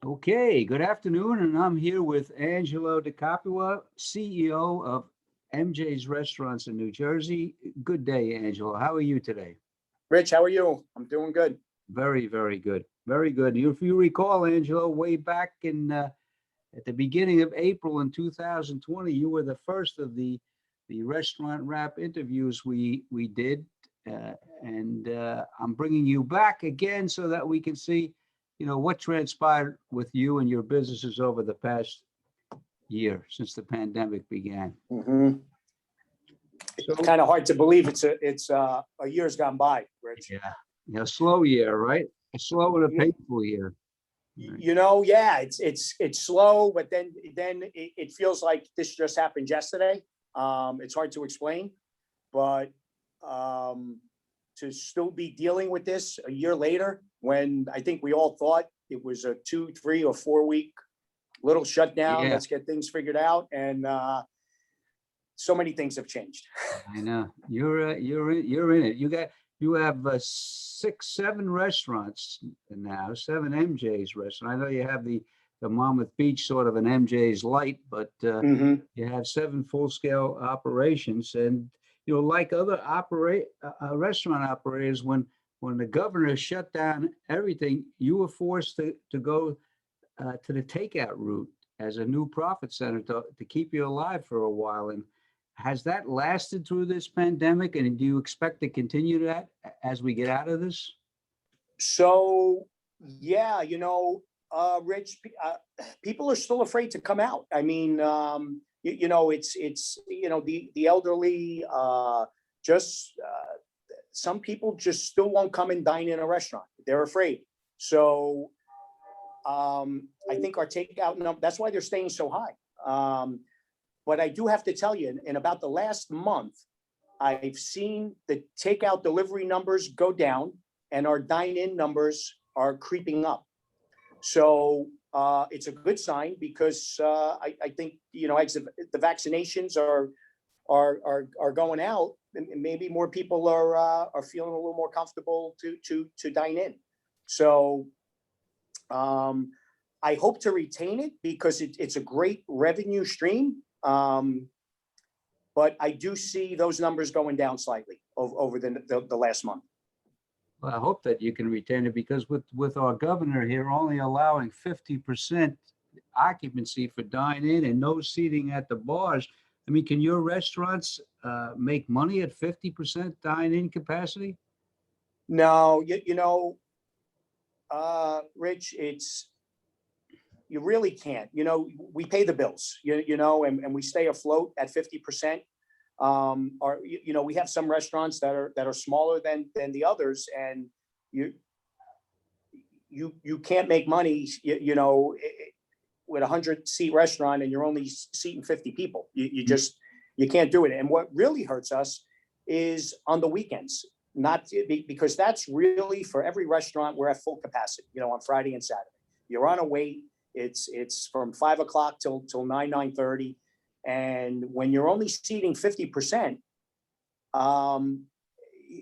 Okay, good afternoon, and I'm here with Angelo DiCapua, CEO of MJ's Restaurants in New Jersey. Good day, Angelo. How are you today? Rich, how are you? I'm doing good. Very, very good. Very good. If you recall, Angelo, way back in at the beginning of April in 2020, you were the first of the restaurant wrap interviews we did, uh, and I'm bringing you back again so that we can see, what transpired with you and your businesses over the past year since the pandemic began. hmm So, It's kind of hard to believe it's a year's gone by, Rich. yeah, slow year, right? A slow and a Yeah, painful year. Right. yeah, it's slow, but then it feels like this just happened yesterday. It's hard to explain, but um, to still be dealing with this a year later, when I think we all thought it was a 2, 3, or 4 week little shutdown. Yeah, Let's get things figured out, and so many things have changed. I know. You're in it. You have six, seven restaurants now, seven MJ's restaurants. I know you have the Monmouth Beach sort of an MJ's light, but hmm you have seven full-scale operations. And like other restaurant operators, when the governor shut down everything, you were forced to go to the takeout route as a new profit center to keep you alive for a while. And has that lasted through this pandemic? And do you expect to continue that as we get out of this? So yeah, Rich, people are still afraid to come out. I mean, it's the elderly. Just some people just still won't come and dine in a restaurant. They're afraid. So I think our takeout number. That's why they're staying so high. But I do have to tell you, in about the last month, I've seen the takeout delivery numbers go down and our dine-in numbers are creeping up. So it's a good sign because I think as the vaccinations are going out, and maybe more people are feeling a little more comfortable to dine in. So I hope to retain it because it's a great revenue stream. But I do see those numbers going down slightly over the last month. Well, I hope that you can retain it because with our governor here only allowing 50% occupancy for dine-in and no seating at the bars. I mean, can your restaurants make money at 50% dine-in capacity? No, Rich, you really can't. We pay the bills. And we stay afloat at 50%. Or we have some restaurants that are smaller than the others, and you can't make money. With 100-seat restaurant and you're only seating 50 people. You can't do it. And what really hurts us is on the weekends. Not because that's really for every restaurant. We're at full capacity. On Friday and Saturday, you're on a wait. It's from 5 o'clock till 9:30, and when you're only seating 50%,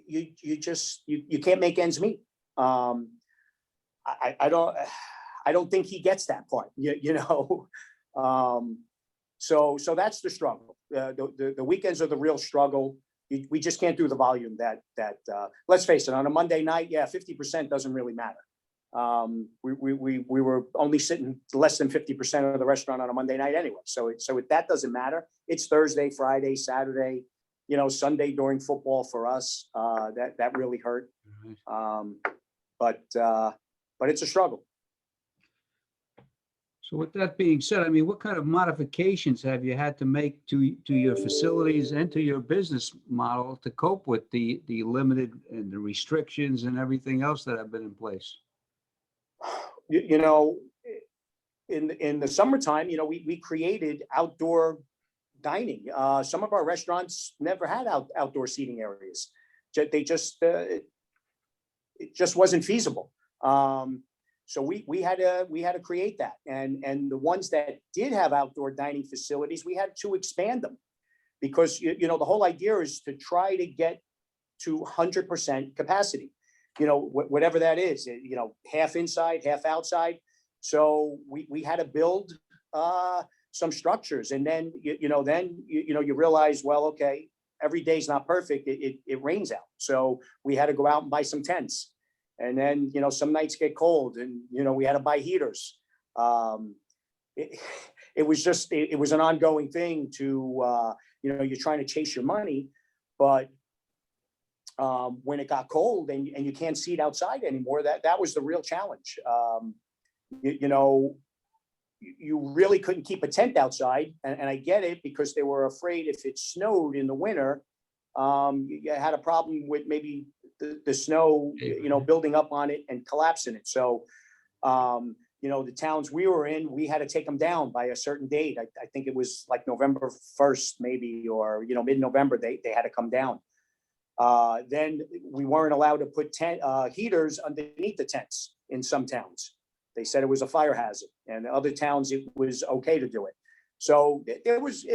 you can't make ends meet. I don't think he gets that part. So that's the struggle. The weekends are the real struggle. We just can't do the volume that let's face it, on a Monday night, 50% doesn't really matter. We were only sitting less than 50% of the restaurant on a Monday night anyway. So that doesn't matter. It's Thursday, Friday, Saturday, Sunday during football for us. That really hurt. But it's a struggle. So with that being said, I mean, what kind of modifications have you had to make to your facilities and to your business model to cope with the limited and the restrictions and everything else that have been in place? In the summertime, we created outdoor dining. Some of our restaurants never had outdoor seating areas. It just wasn't feasible. So we had to create that, and the ones that did have outdoor dining facilities, we had to expand them because the whole idea is to try to get to 100% capacity. Whatever that is, half inside, half outside. So we had to build some structures, and then you realize, well, okay, every day's not perfect. It rains out, so we had to go out and buy some tents, and then some nights get cold, and we had to buy heaters. It, it was an ongoing thing to you're trying to chase your money, but when it got cold and you can't seat outside anymore, that was the real challenge. You really couldn't keep a tent outside, and I get it, because they were afraid if it snowed in the winter, you had a problem with maybe the snow, building up on it and collapsing it. So, the towns we were in, we had to take them down by a certain date. I think it was like November 1st, maybe, or mid-November, they had to come down. Then we weren't allowed to put heaters underneath the tents in some towns. They said it was a fire hazard, and in other towns it was okay to do it. So it was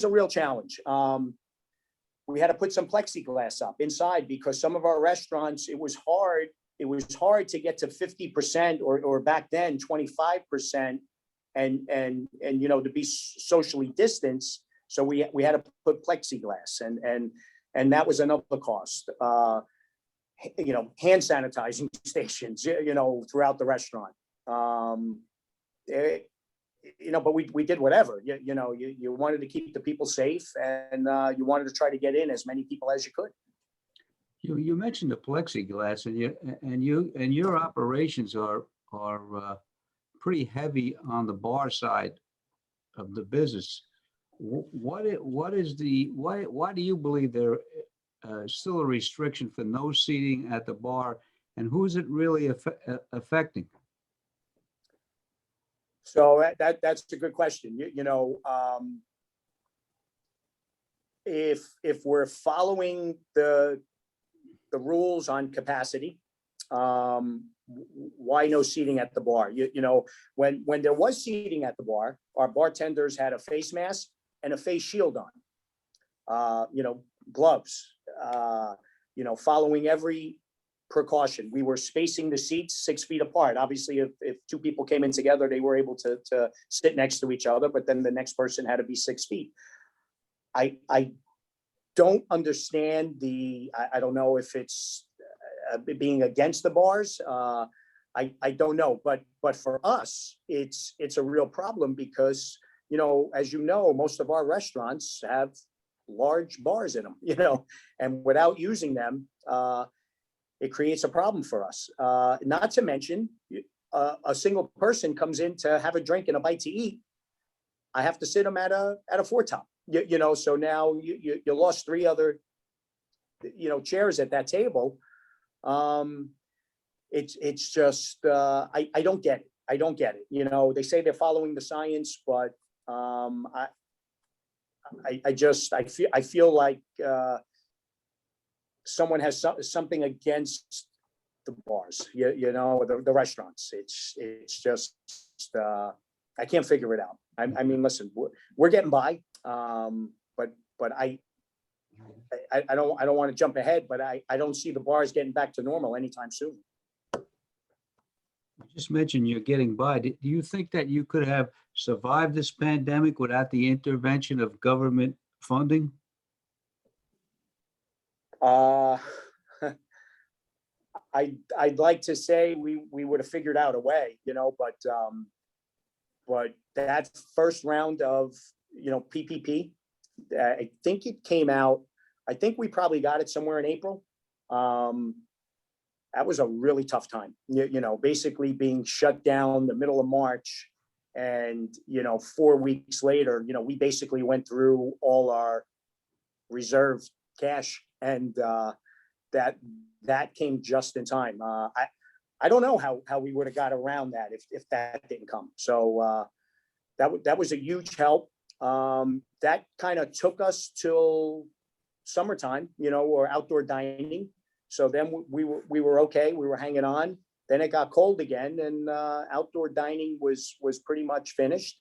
a real challenge. We had to put some plexiglass up inside, because some of our restaurants, it was hard. It was hard to get to 50% or back then 25%, and to be socially distanced. So we had to put plexiglass, and that was another cost. Hand sanitizing stations, throughout the restaurant. But we did whatever. You wanted to keep the people safe, and you wanted to try to get in as many people as you could. You mentioned the plexiglass, and your operations are pretty heavy on the bar side of the business. Why do you believe there still a restriction for no seating at the bar, and who is it really affecting? So that's a good question. If we're following the rules on capacity, why no seating at the bar? When there was seating at the bar, our bartenders had a face mask and a face shield on, gloves, following every precaution. We were spacing the seats 6 feet apart. Obviously, if two people came in together, they were able to sit next to each other, but then the next person had to be 6 feet. I don't understand I don't know if it's being against the bars. I don't know, but for us, it's a real problem, because, as most of our restaurants have large bars in them, and without using them, it creates a problem for us. Not to mention, a single person comes in to have a drink and a bite to eat. I have to sit them at a four top, so now you lost 3 other, chairs at that table. It's just, I don't get it. I don't get it. They say they're following the science, but I feel like someone has something against the bars, the restaurants. It's just, I can't figure it out. I mean, listen, we're getting by, but I don't want to jump ahead, but I don't see the bars getting back to normal anytime soon. You just mentioned you're getting by. Do you think that you could have survived this pandemic without the intervention of government funding? I'd like to say we would have figured out a way, but that first round of PPP, I think it came out. I think we probably got it somewhere in April. That was a really tough time. Basically being shut down the middle of March, and 4 weeks later, we basically went through all our reserve cash, and that came just in time. I don't know how we would have got around that if that didn't come. So that was a huge help. That kind of took us till summertime, or outdoor dining. So then we were okay. We were hanging on. Then it got cold again, and outdoor dining was pretty much finished.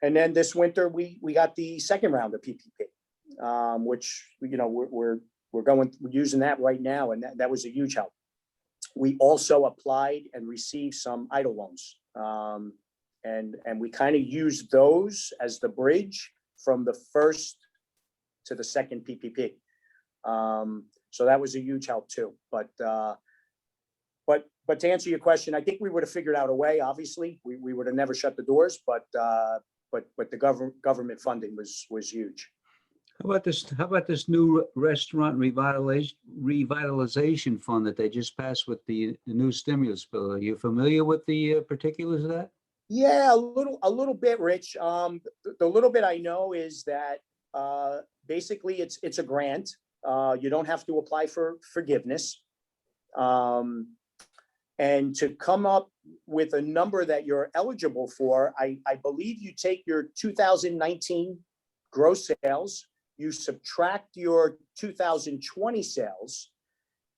And then this winter we got the second round of PPP, which we're using that right now, and that was a huge help. we also applied and received some idle loans. And we kind of used those as the bridge from the first to the second PPP. So that was a huge help too. But to answer your question, I think we would have figured out a way. Obviously, we would have never shut the doors, but the government funding was huge. How about this new restaurant revitalization fund that they just passed with the new stimulus bill? Are you familiar with the particulars of that? Yeah, a little bit, Rich. The little bit I know is that basically it's a grant. You don't have to apply for forgiveness. And to come up with a number that you're eligible for, I believe you take your 2019 gross sales, you subtract your 2020 sales,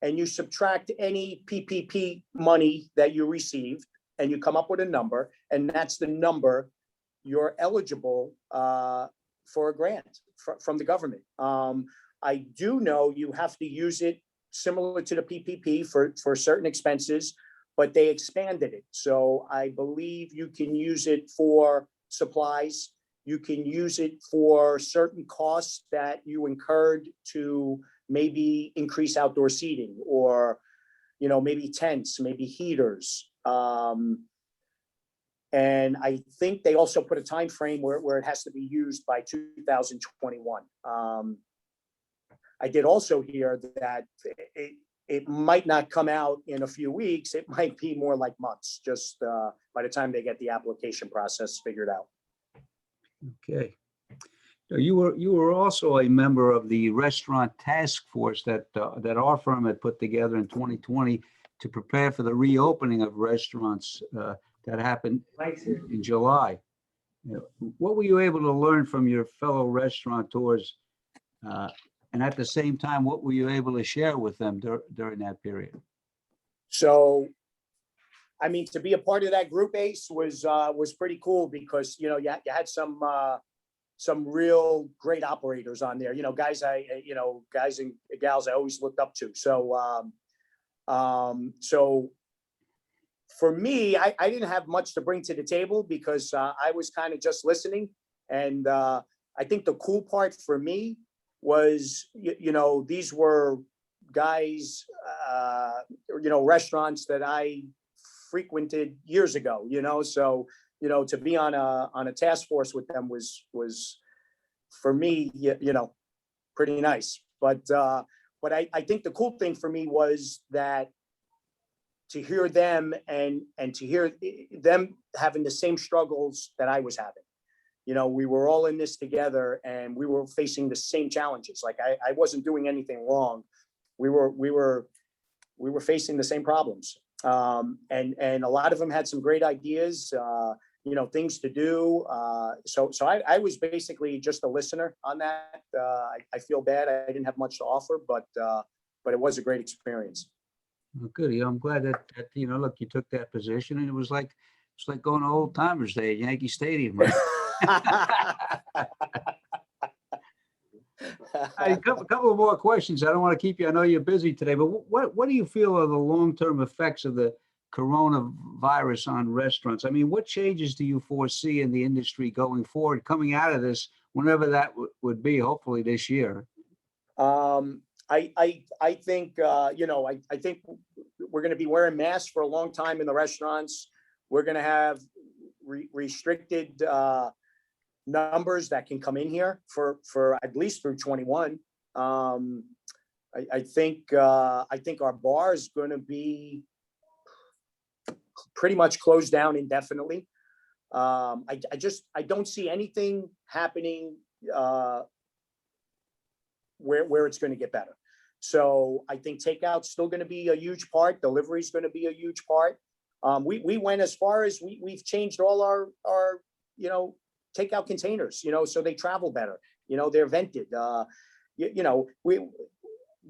and you subtract any PPP money that you received, and you come up with a number, and that's the number you're eligible for a grant from the government. I do know you have to use it similar to the PPP for certain expenses, but they expanded it. So I believe you can use it for supplies. You can use it for certain costs that you incurred to maybe increase outdoor seating, or, maybe tents, maybe heaters. And I think they also put a time frame where it has to be used by 2021. I did also hear that it might not come out in a few weeks. It might be more like months, just by the time they get the application process figured out. Okay. So you were also a member of the restaurant task force that our firm had put together in 2020 to prepare for the reopening of restaurants that happened in July. What were you able to learn from your fellow restaurateurs? And at the same time, what were you able to share with them during that period? So, I mean, to be a part of that group, Ace, was pretty cool because, you had some real great operators on there, guys and gals I always looked up to. So, so for me, I didn't have much to bring to the table because I was kind of just listening. And I think the cool part for me was, these were guys, restaurants that I frequented years ago, so, to be on a task force with them was for me, pretty nice. But I think the cool thing for me was that to hear them and to hear them having the same struggles that I was having. We were all in this together and we were facing the same challenges. Like I wasn't doing anything wrong. We were facing the same problems. And a lot of them had some great ideas, things to do. So I was basically just a listener on that. I feel bad. I didn't have much to offer, but it was a great experience. Well, good. I'm glad that look, you took that position, and it's like going to Old Timers Day at Yankee Stadium. Right? A couple of more questions. I don't want to keep you. I know you're busy today, but what do you feel are the long-term effects of the coronavirus on restaurants? I mean, what changes do you foresee in the industry going forward, coming out of this, whenever that would be, hopefully this year? I think, I think we're going to be wearing masks for a long time in the restaurants. We're going to have restricted numbers that can come in here for at least through 21. I think our bar is going to be pretty much closed down indefinitely. I don't see anything happening where it's going to get better. So I think takeout's still going to be a huge part. Delivery is going to be a huge part. We went as far as we've changed all our takeout containers, so they travel better. They're vented.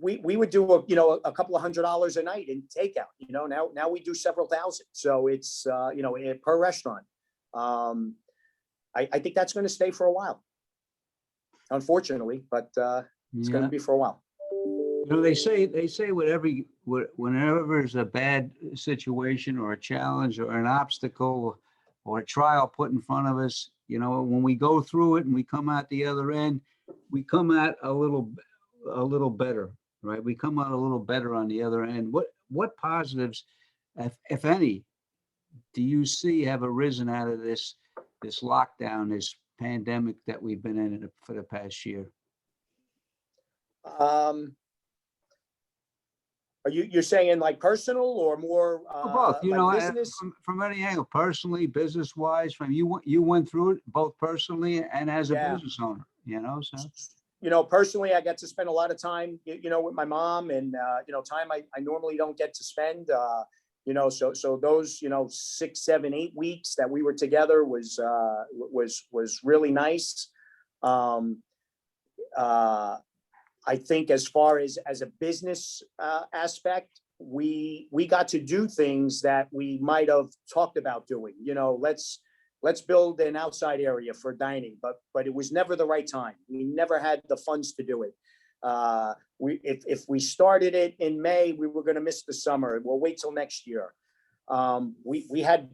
We would do a couple of $100 a night in takeout. Now we do several thousand. So it's per restaurant. I think that's going to stay for a while, unfortunately, but it's going to be for a while. They say with every whenever there's a bad situation or a challenge or an obstacle or a trial put in front of us, when we go through it and we come out the other end, we come out a little better, right? We come out a little better on the other end. What positives, if any, do you see have arisen out of this lockdown, this pandemic that we've been in for the past year? Are you're saying like personal or more Both, like business? from any angle, personally, business wise, from you went through it both personally and as a Yeah. business owner, so. Personally, I get to spend a lot of time, with my mom, and time I normally don't get to spend. So those 6, 7, 8 weeks that we were together was really nice. I think as far as a business aspect, we got to do things that we might have talked about doing. Let's build an outside area for dining, but it was never the right time. We never had the funds to do it. If we started it in May, we were going to miss the summer. We'll wait till next year. We had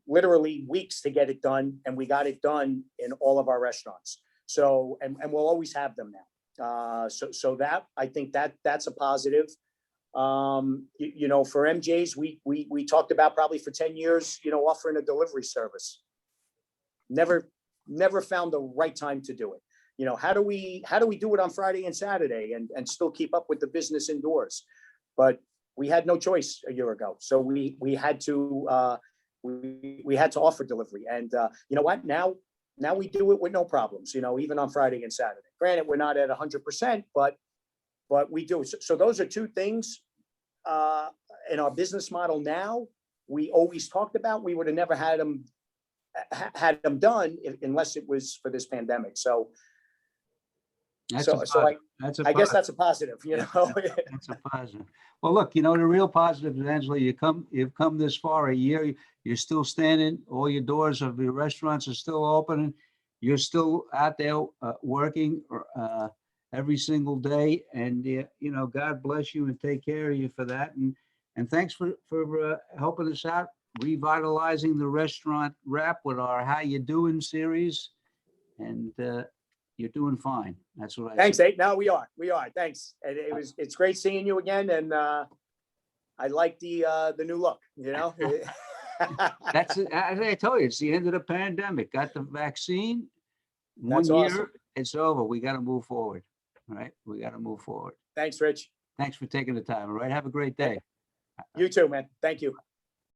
literally weeks to get it done, and we got it done in all of our restaurants. So, and we'll always have them now. So that, I think that's a positive. For MJ's, we talked about probably for 10 years, offering a delivery service. Never found the right time to do it. How do we do it on Friday and Saturday and still keep up with the business indoors? But we had no choice a year ago. So we had to offer delivery. And you know what? Now we do it with no problems, even on Friday and Saturday. Granted, we're not at 100%, but we do. So those are two things in our business model now we always talked about. We would have never had them done unless it was for this pandemic. So I guess that's a positive, That's a positive. Well, look, the real positive is, Angelo, you've come this far a year. You're still standing. All your doors of your restaurants are still open. You're still out there working every single day. And, God bless you and take care of you for that. And thanks for helping us out, revitalizing the restaurant wrap with our How You Doing series. And you're doing fine. That's what I Thanks, say. Nate. No, we are. Thanks. And it's great seeing you again. And I like the new look, That's as I told you, it's the end of the pandemic. Got the vaccine. That's One year, awesome. it's over. We got to move forward. All right. We got to move forward. Thanks, Rich. Thanks for taking the time. All right. Have a great day. You too, man. Thank you.